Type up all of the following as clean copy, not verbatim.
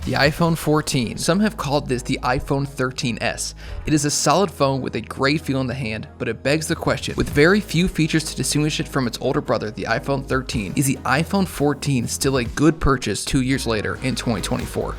The iPhone 14. Some have called this the iPhone 13s. It is a solid phone with a great feel in the hand, but it begs the question, with very few features to distinguish it from its older brother, the iPhone 13, is the iPhone 14 still a good purchase 2 years later in 2024?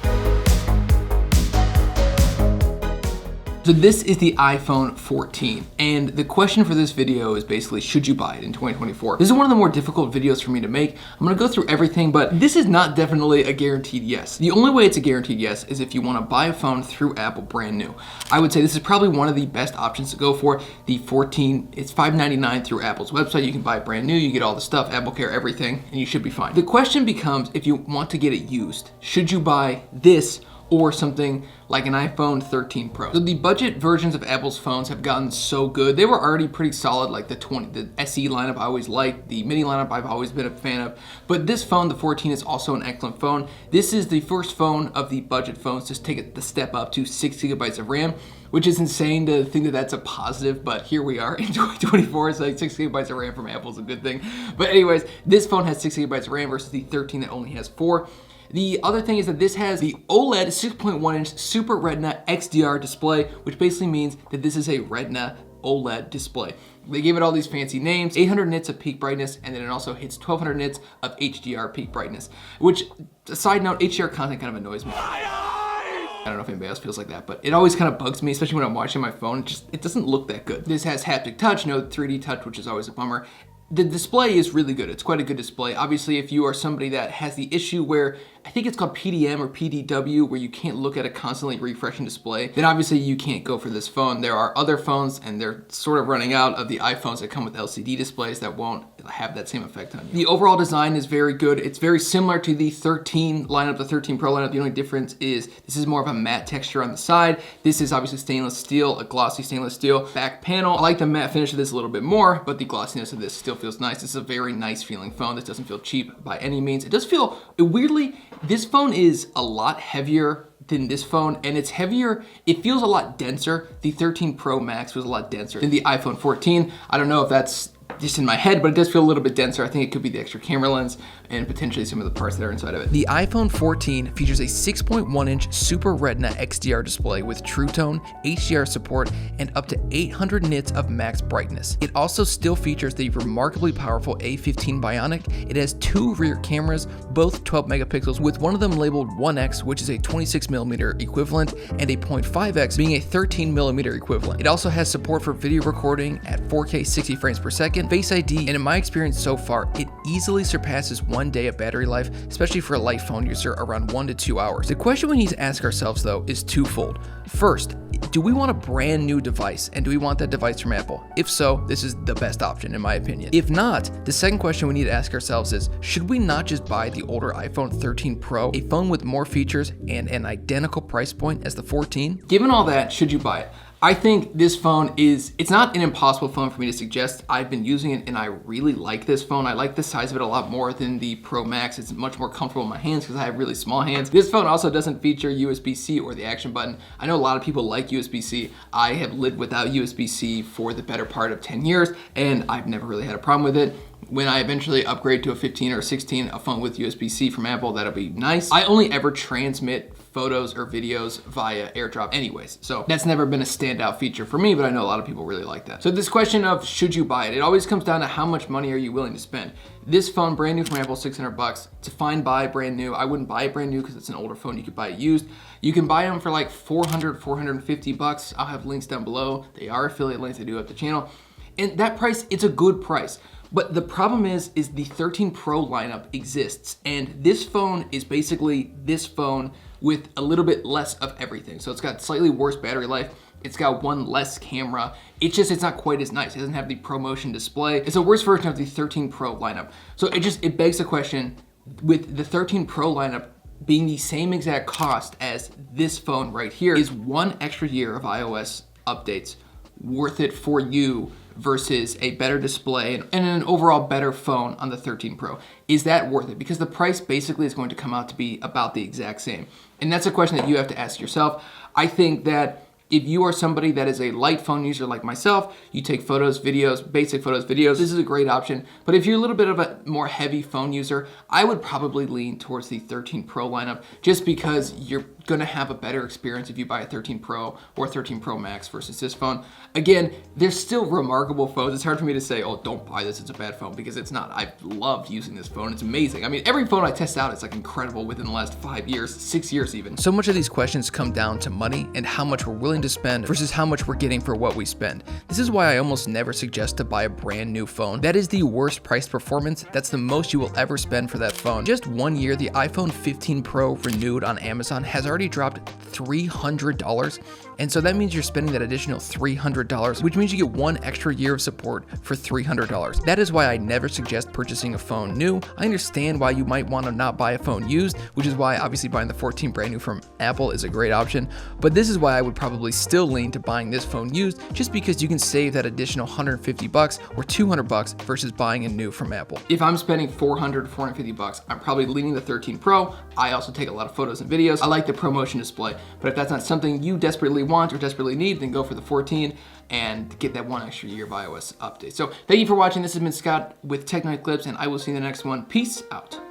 So this is the iPhone 14, and the question for this video is basically, should you buy it in 2024? This is one of the more difficult videos for me to make. I'm gonna go through everything, but this is not definitely a guaranteed yes. The only way it's a guaranteed yes is if you wanna buy a phone through Apple brand new. I would say this is probably one of the best options to go for. The 14, it's $599 through Apple's website. You can buy it brand new, you get all the stuff, Apple Care, everything, and you should be fine. The question becomes, if you want to get it used, should you buy this or something like an iPhone 13 Pro? So the budget versions of Apple's phones have gotten so good. They were already pretty solid, like the SE lineup I always liked, the mini lineup I've always been a fan of, but this phone, the 14, is also an excellent phone. This is the first phone of the budget phones to take it the step up to 6 gigabytes of RAM, which is insane to think that that's a positive, but here we are in 2024, so like 6 gigabytes of RAM from Apple is a good thing. But anyways, this phone has 6 gigabytes of RAM versus the 13 that only has 4. The other thing is that this has the OLED 6.1 inch Super Retina XDR display, which basically means that this is a Retina OLED display. They gave it all these fancy names, 800 nits of peak brightness, and then it also hits 1200 nits of HDR peak brightness, which, a side note, HDR content kind of annoys me. I don't know if anybody else feels like that, but it always kind of bugs me, especially when I'm watching my phone. It doesn't look that good. This has haptic touch, no 3D touch, which is always a bummer. The display is really good. It's quite a good display. Obviously, if you are somebody that has the issue where, I think it's called PDM or PDW, where you can't look at a constantly refreshing display, then obviously you can't go for this phone. There are other phones, and they're sort of running out of the iPhones that come with LCD displays that won't have that same effect on you. The overall design is very good. It's very similar to the 13 lineup, the 13 Pro lineup. The only difference is this is more of a matte texture on the side. This is obviously stainless steel, a glossy stainless steel back panel. I like the matte finish of this a little bit more, but the glossiness of this still feels nice. This is a very nice feeling phone. This doesn't feel cheap by any means. It does feel, weirdly, this phone is a lot heavier than this phone, and it's heavier, it feels a lot denser. The 13 Pro Max was a lot denser than the iPhone 14. I don't know if that's just in my head, but it does feel a little bit denser. I think it could be the extra camera lens and potentially some of the parts that are inside of it. The iPhone 14 features a 6.1 inch Super Retina XDR display with True Tone, HDR support, and up to 800 nits of max brightness. It also still features the remarkably powerful A15 Bionic. It has 2 rear cameras, both 12 megapixels, with one of them labeled 1X, which is a 26mm equivalent, and a 0.5X being a 13mm equivalent. It also has support for video recording at 4K 60 frames per second, Face ID, and in my experience so far, it easily surpasses 1 day of battery life, especially for a light phone user, around 1 to 2 hours. The question we need to ask ourselves though is twofold. First, do we want a brand new device, and do we want that device from Apple? If so, this is the best option in my opinion. If not, the second question we need to ask ourselves is, should we not just buy the older iPhone 13 Pro, a phone with more features and an identical price point as the 14? Given all that, should you buy it? I think this phone it's not an impossible phone for me to suggest. I've been using it and I really like this phone. I like the size of it a lot more than the Pro Max. It's much more comfortable in my hands because I have really small hands. This phone also doesn't feature USB-C or the action button. I know a lot of people like USB-C. I have lived without USB-C for the better part of 10 years and I've never really had a problem with it. When I eventually upgrade to a 15 or 16, a phone with USB-C from Apple, that'll be nice. I only ever transmit photos or videos via AirDrop anyways, so that's never been a standout feature for me, but I know a lot of people really like that. So this question of should you buy it, it always comes down to how much money are you willing to spend. This phone, brand new from Apple, $600. It's a fine buy, brand new. I wouldn't buy it brand new because it's an older phone. You could buy it used. You can buy them for like $400, $450. I'll have links down below. They are affiliate links. They do have the channel. And that price, it's a good price. But the problem is the 13 Pro lineup exists, and this phone is basically this phone with a little bit less of everything. So it's got slightly worse battery life. It's got one less camera. It's not quite as nice. It doesn't have the ProMotion display. It's a worse version of the 13 Pro lineup. So it begs the question, with the 13 Pro lineup being the same exact cost as this phone right here, is 1 extra year of iOS updates worth it for you versus a better display and an overall better phone on the 13 Pro? Is that worth it? Because the price basically is going to come out to be about the exact same. And that's a question that you have to ask yourself. I think that If you are somebody that is a light phone user like myself, you take photos, videos, basic photos, videos, this is a great option. But if you're a little bit of a more heavy phone user, I would probably lean towards the 13 Pro lineup just because you're gonna have a better experience if you buy a 13 Pro or 13 Pro Max versus this phone. Again, they're still remarkable phones. It's hard for me to say, oh, don't buy this, it's a bad phone, because it's not. I've loved using this phone, it's amazing. I mean, every phone I test out is like incredible within the last 5 years, 6 years even. So much of these questions come down to money and how much we're willing to spend versus how much we're getting for what we spend. This is why I almost never suggest to buy a brand new phone. That is the worst price performance. That's the most you will ever spend for that phone. Just 1 year, the iPhone 15 Pro renewed on Amazon has already dropped $300. And so that means you're spending that additional $300, which means you get 1 extra year of support for $300. That is why I never suggest purchasing a phone new. I understand why you might want to not buy a phone used, which is why obviously buying the 14 brand new from Apple is a great option. But this is why I would probably still lean to buying this phone used, just because you can save that additional $150 or $200 versus buying a new from Apple. If I'm spending $400 to $450, I'm probably leaning the 13 Pro. I also take a lot of photos and videos. I like the ProMotion display, but if that's not something you desperately want or desperately need, then go for the 14 and get that 1 extra year of iOS update. So thank you for watching. This has been Scott with Techno Eclipse, and I will see you in the next one. Peace out.